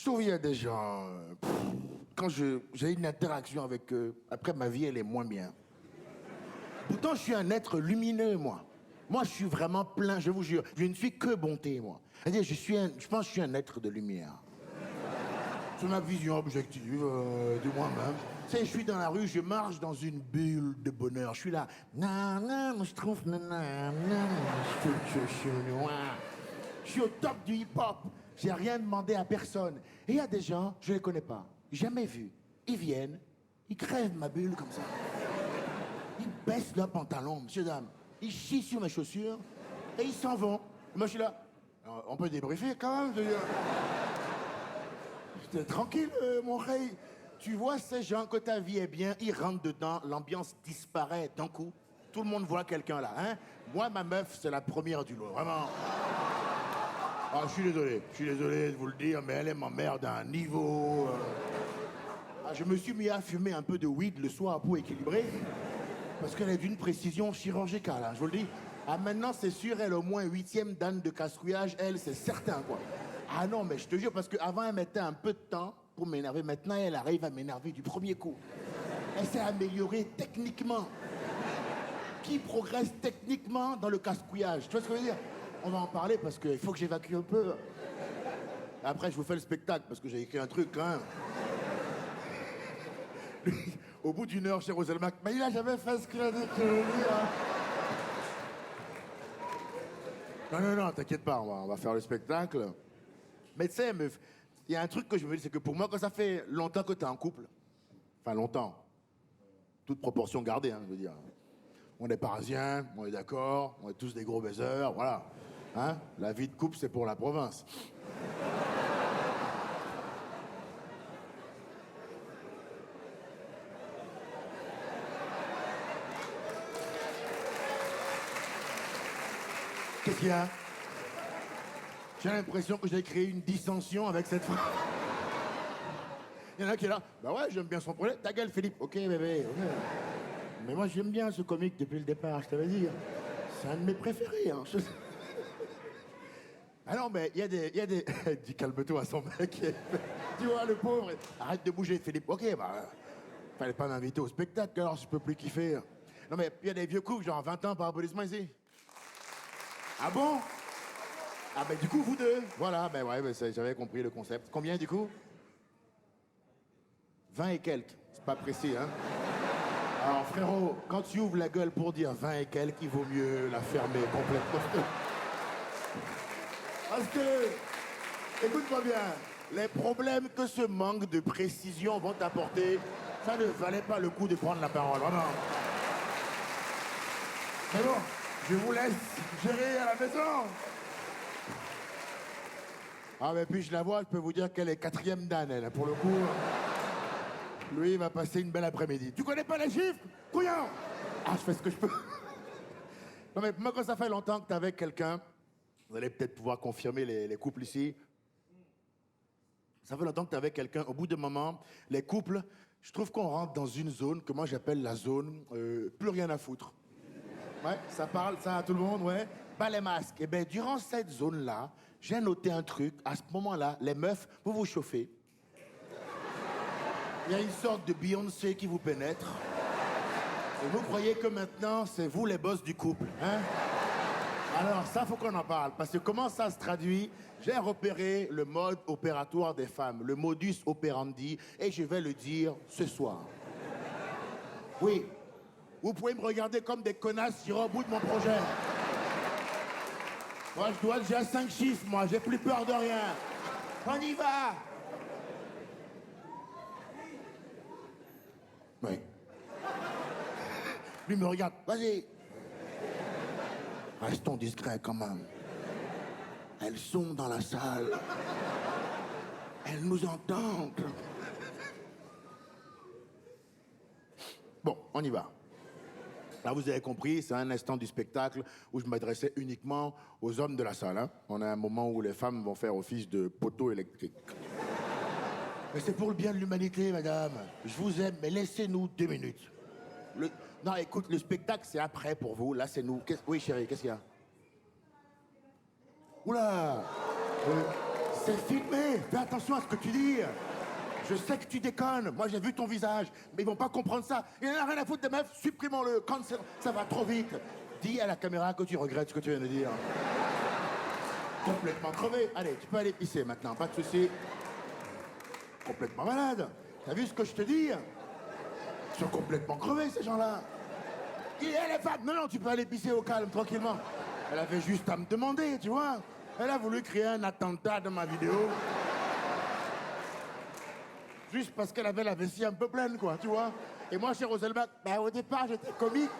Je trouve qu'il y a des gens, quand j'ai une interaction avec eux, après ma vie, elle est moins bien. Pourtant, je suis un être lumineux, moi. Moi, je suis vraiment plein, je vous jure. Je ne suis que bonté, moi. C'est-à-dire, je pense que je suis un être de lumière. C'est ma vision objective de moi-même. Tu sais, je suis dans la rue, je marche dans une bulle de bonheur. Je suis là. Je trouve. Je suis au top du hip-hop. J'ai rien demandé à personne. Et il y a des gens, je les connais pas. Jamais vus. Ils viennent, ils crèvent ma bulle comme ça. Ils baissent leurs pantalons, monsieur, dame. Ils chient sur mes chaussures et ils s'en vont. Et moi, je suis là. On peut débriefer quand même, je veux dire. T'es tranquille, mon rey. Tu vois ces gens, que ta vie est bien, ils rentrent dedans, l'ambiance disparaît d'un coup. Tout le monde voit quelqu'un là, hein. Moi, ma meuf, c'est la première du lot, vraiment. Ah, je suis désolé de vous le dire, mais elle m'emmerde à un niveau... Ah, je me suis mis à fumer un peu de weed le soir pour équilibrer, parce qu'elle est d'une précision chirurgicale, hein, je vous le dis. Ah, maintenant, c'est sûr, elle au moins 8e dan de casse-couillage, elle, c'est certain, quoi. Ah non, mais je te jure, parce qu'avant, elle mettait un peu de temps pour m'énerver. Maintenant, elle arrive à m'énerver du premier coup. Elle s'est améliorée techniquement. Qui progresse techniquement dans le casse-couillage? Tu vois ce que je veux dire? On va en parler parce qu'il faut que j'évacue un peu. Après, je vous fais le spectacle parce que j'ai écrit un truc, hein. Au bout d'une heure chez Roselmack, mais il a jamais fait ce qu'il a dit que je veux dire. Non, t'inquiète pas, on va faire le spectacle. Mais tu sais, meuf, il y a un truc que je me dis, c'est que pour moi, quand ça fait longtemps que t'es en couple, enfin longtemps, toute proportion gardée, hein, je veux dire. On est parisiens, on est d'accord, on est tous des gros baiseurs, voilà. Hein? La vie de couple, c'est pour la province. Qu'est-ce qu'il y a? J'ai l'impression que j'ai créé une dissension avec cette phrase. Il y en a qui est là. Bah ouais, j'aime bien son projet. Ta gueule, Philippe. Ok, bébé. Ok. Mais moi, j'aime bien ce comique depuis le départ, je t'avais dit. C'est un de mes préférés. Hein. Ah non, mais il y a des... Dis calme-toi à son mec. Tu vois, le pauvre. Arrête de bouger, Philippe. Ok, bah... Fallait pas m'inviter au spectacle, alors je peux plus kiffer. Non, mais il y a des vieux coups, genre 20 ans par applaudissement ici. Ah bon? Ah ben du coup, vous deux. Voilà, ben ouais, ben, j'avais compris le concept. Combien du coup? 20 et quelques. C'est pas précis, hein? Alors frérot, quand tu ouvres la gueule pour dire 20 et quelques, il vaut mieux la fermer complètement. Parce que, écoute-moi bien, les problèmes que ce manque de précision vont t'apporter, ça ne valait pas le coup de prendre la parole, vraiment. Mais bon, je vous laisse gérer à la maison. Ah mais puis je la vois, je peux vous dire qu'elle est 4e dan, elle, pour le coup. Lui, il va passer une belle après-midi. Tu connais pas les chiffres, couillon? Ah, je fais ce que je peux. Non mais moi, quand ça fait longtemps que t'es avec quelqu'un, vous allez peut-être pouvoir confirmer les couples ici. Ça fait longtemps que t'es avec quelqu'un, au bout d'un moment, les couples, je trouve qu'on rentre dans une zone que moi j'appelle la zone plus rien à foutre. Ouais, ça parle, ça à tout le monde, ouais. Pas les masques. Et bien, durant cette zone-là, j'ai noté un truc. À ce moment-là, les meufs, vous vous chauffez. Il y a une sorte de Beyoncé qui vous pénètre. Et vous croyez que maintenant, c'est vous les boss du couple, hein? Alors, ça, faut qu'on en parle. Parce que comment ça se traduit? J'ai repéré le mode opératoire des femmes, le modus operandi, et je vais le dire ce soir. Oui. Vous pouvez me regarder comme des connasses sur au bout de mon projet. Moi, je dois déjà 5 chiffres, moi. J'ai plus peur de rien. On y va. Oui. Lui me regarde. Vas-y. Restons discrets quand même. Elles sont dans la salle. Elles nous entendent. Bon, on y va. Là, vous avez compris, c'est un instant du spectacle où je m'adressais uniquement aux hommes de la salle. Hein. On a un moment où les femmes vont faire office de poteau électrique. Mais c'est pour le bien de l'humanité, madame. Je vous aime, mais laissez-nous 2 minutes. Non, écoute, le spectacle, c'est après pour vous. Là, c'est nous. Oui, chérie, qu'est-ce qu'il y a? Oula! C'est filmé. Fais attention à ce que tu dis. Je sais que tu déconnes. Moi, j'ai vu ton visage. Mais ils vont pas comprendre ça. Il n'y en a rien à foutre des meufs. Supprimons-le. Quand ça va trop vite. Dis à la caméra que tu regrettes ce que tu viens de dire. Complètement crevé. Allez, tu peux aller pisser maintenant. Pas de souci. Complètement malade. T'as vu ce que je te dis? Ils sont complètement crevés, ces gens-là. Et elle est femme. Non, non, tu peux aller pisser au calme, tranquillement. Elle avait juste à me demander, tu vois. Elle a voulu créer un attentat dans ma vidéo. Juste parce qu'elle avait la vessie un peu pleine, quoi, tu vois. Et moi, chez Roselbach, ben, au départ, j'étais comique.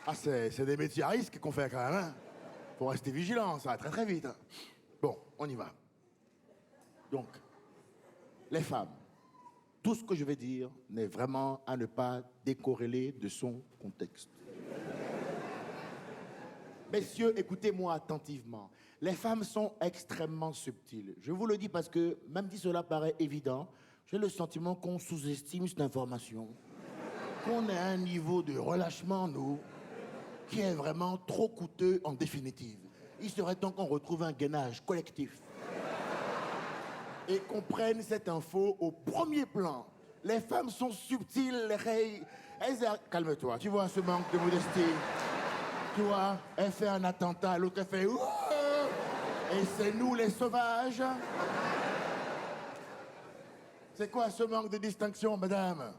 Ah, c'est des métiers à risque qu'on fait quand même, hein. Faut rester vigilant, ça va très très vite. Hein. Bon, on y va. Donc, les femmes, tout ce que je vais dire n'est vraiment à ne pas décorréler de son contexte. Messieurs, écoutez-moi attentivement. Les femmes sont extrêmement subtiles. Je vous le dis parce que, même si cela paraît évident, j'ai le sentiment qu'on sous-estime cette information. Qu'on a un niveau de relâchement, nous, qui est vraiment trop coûteux en définitive. Il serait temps qu'on retrouve un gainage collectif. Et qu'on prenne cette info au premier plan. Les femmes sont subtiles, calme-toi, tu vois ce manque de modestie. Tu vois, elle fait un attentat, l'autre elle fait... Et c'est nous les sauvages. C'est quoi ce manque de distinction, madame?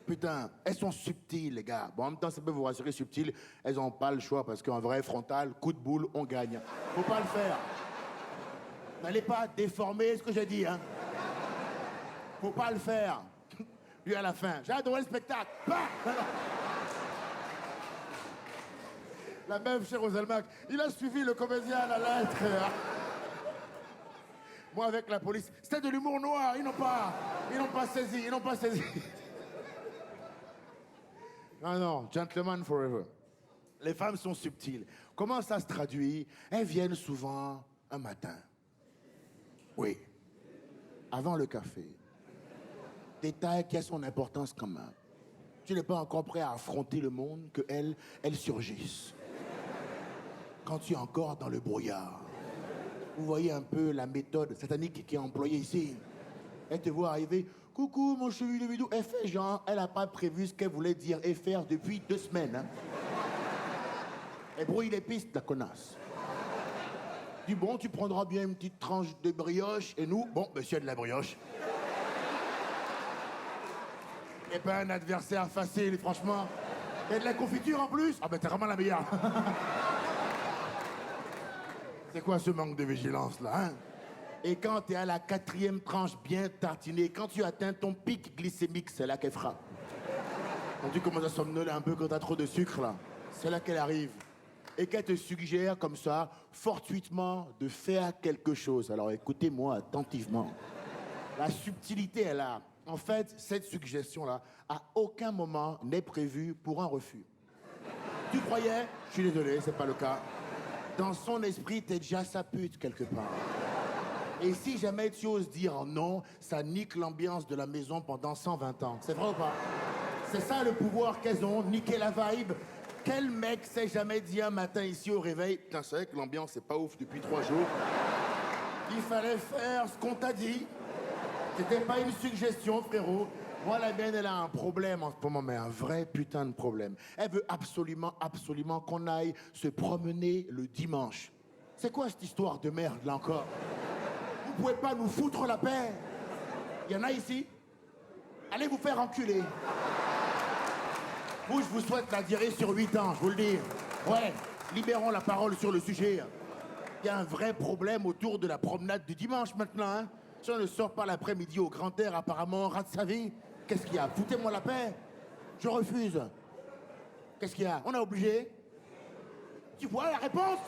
Putain, elles sont subtiles, les gars. Bon, en même temps, ça peut vous rassurer, subtiles. Elles n'ont pas le choix, parce qu'en vrai, frontal, coup de boule, on gagne. Faut pas le faire. N'allez pas déformer ce que j'ai dit, hein. Faut pas le faire. Lui, à la fin, j'ai adoré le spectacle. Bah la meuf chez Roselbach, il a suivi le comédien à la lettre. Moi, avec la police, c'était de l'humour noir. Ils n'ont pas saisi. Non, non, gentleman forever. Les femmes sont subtiles. Comment ça se traduit? Elles viennent souvent un matin. Oui. Avant le café. Détail qui a son importance quand même. Tu n'es pas encore prêt à affronter le monde que elles surgissent. Quand tu es encore dans le brouillard. Vous voyez un peu la méthode satanique qui est employée ici. Elle te voit arriver. Coucou, mon chevelu de bidou. Elle fait genre, elle n'a pas prévu ce qu'elle voulait dire et faire depuis 2 semaines. Hein. Elle brouille les pistes, la connasse. Dis bon, tu prendras bien une petite tranche de brioche. Et nous, bon, monsieur de la brioche. Et pas un adversaire facile, franchement. Et de la confiture en plus. Ah ben t'es vraiment la meilleure. C'est quoi ce manque de vigilance, là, hein? Et quand t'es à la 4e tranche bien tartinée, quand tu atteins ton pic glycémique, c'est là qu'elle frappe. Quand tu commences à somnoler un peu quand t'as trop de sucre, là, c'est là qu'elle arrive. Et qu'elle te suggère, comme ça, fortuitement, de faire quelque chose. Alors écoutez-moi attentivement. La subtilité est là. En fait, cette suggestion-là, à aucun moment n'est prévue pour un refus. Tu croyais? Je suis désolé, c'est pas le cas. Dans son esprit, t'es déjà sa pute quelque part. Et si jamais tu oses dire non, ça nique l'ambiance de la maison pendant 120 ans. C'est vrai ou pas? C'est ça le pouvoir qu'elles ont, niquer la vibe. Quel mec s'est jamais dit un matin ici au réveil, putain, c'est vrai que l'ambiance c'est pas ouf depuis 3 jours. Il fallait faire ce qu'on t'a dit. C'était pas une suggestion, frérot. Moi, la mienne, elle a un problème en ce moment, mais un vrai putain de problème. Elle veut absolument, absolument qu'on aille se promener le dimanche. C'est quoi cette histoire de merde, là, encore? Vous pouvez pas nous foutre la paix? Il y en a ici? Allez vous faire enculer. Vous, je vous souhaite la diarrhée sur 8 ans, je vous le dis. Ouais, libérons la parole sur le sujet. Il y a un vrai problème autour de la promenade du dimanche, maintenant, hein. Si on ne sort pas l'après-midi au grand air, apparemment, on rate sa vie. Qu'est-ce qu'il y a? Foutez-moi la paix. Je refuse. Qu'est-ce qu'il y a? On est obligé? Tu vois la réponse?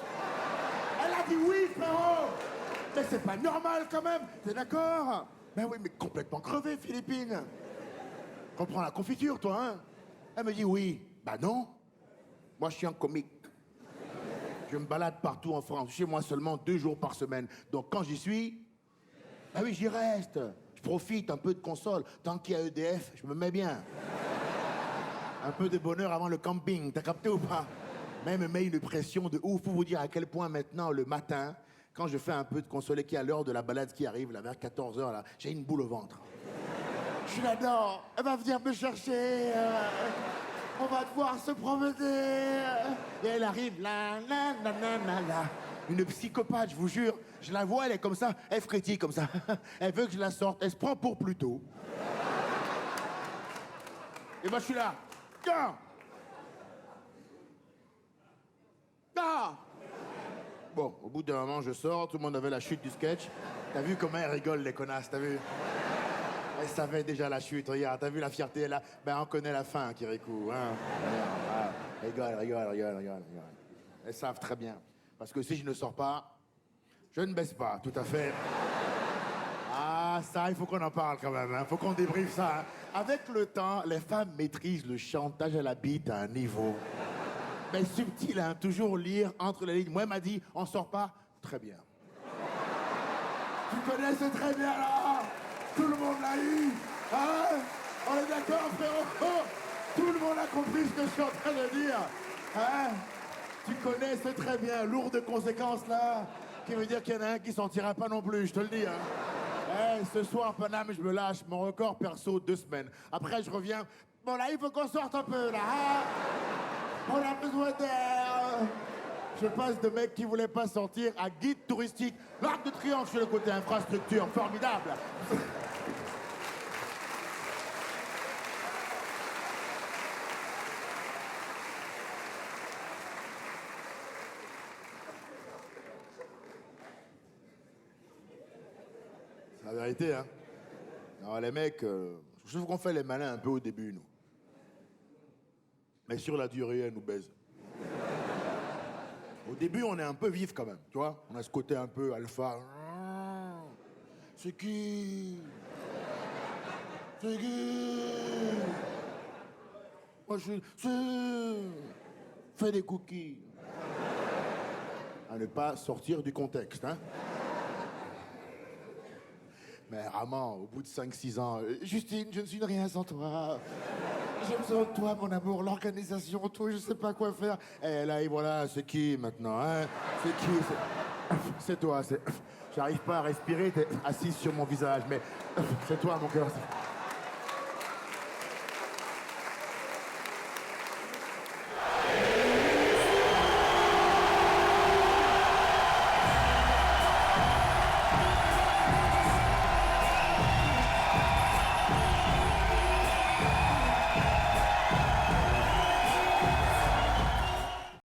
Elle a dit oui, frérot. Mais c'est pas normal quand même. T'es d'accord? Ben oui, mais complètement crevé, Philippine. Comprends la confiture, toi, hein? Elle me dit oui. Bah non. Moi, je suis un comique. Je me balade partout en France. Chez moi seulement 2 jours par semaine. Donc quand j'y suis... Ah oui, j'y reste. Je profite un peu de console. Tant qu'il y a EDF, je me mets bien. Un peu de bonheur avant le camping, t'as capté ou pas? Même met une pression de ouf pour vous dire à quel point maintenant, le matin, quand je fais un peu de consoler qui à l'heure de la balade qui arrive, là, vers 14 h là, j'ai une boule au ventre. Je suis là-dedans, elle va venir me chercher, on va devoir se promener. Et elle arrive, là, là, là, là, là, là. Une psychopathe, je vous jure. Je la vois, elle est comme ça, elle frétille comme ça. Elle veut que je la sorte, elle se prend pour Pluto. Et moi, je suis là. Tiens! Ah! Bon, au bout d'un moment, je sors, tout le monde avait la chute du sketch. T'as vu comment elles rigolent, les connasses, t'as vu? Elles savaient déjà la chute, regarde, t'as vu la fierté, là? Ben, on connaît la fin, Kirikou, hein? Rigole. Elles savent très bien. Parce que si je ne sors pas, je ne baisse pas, tout à fait. Ah, ça, il faut qu'on en parle quand même, hein? Faut qu'on débriefe ça, hein? Avec le temps, les femmes maîtrisent le chantage à la bite à un niveau. Mais subtil, hein, toujours lire entre les lignes. Moi, elle m'a dit, on sort pas, très bien. Tu connais, c'est très bien là. Tout le monde l'a eu. Hein? On est d'accord, frérot? Tout le monde a compris ce que je suis en train de dire. Hein? Tu connais, c'est très bien. Lourde conséquence là. Qui veut dire qu'il y en a un qui s'en tirera pas non plus, je te le dis. Hein? Ce soir, Paname, je me lâche. Mon record perso, 2 semaines. Après, je reviens. Bon, là, il faut qu'on sorte un peu, là. Hein? On a besoin d'air. Je passe de mec qui voulait pas sortir à guide touristique. L'Arc de Triomphe sur le côté infrastructure. Formidable. C'est la vérité, hein. Non, les mecs, je trouve qu'on fait les malins un peu au début, nous. Mais sur la durée, elle nous baise. Au début, on est un peu vif quand même, tu vois. On a ce côté un peu alpha. C'est qui? C'est qui? Moi, fais des cookies. À ne pas sortir du contexte, hein. Mais vraiment, au bout de 5-6 ans, Justine, je ne suis de rien sans toi. J'ai besoin de toi, mon amour, l'organisation, tout, je sais pas quoi faire. Et là, et voilà, c'est qui maintenant, hein? C'est qui? C'est toi, c'est... J'arrive pas à respirer, t'es assise sur mon visage, mais c'est toi, mon cœur.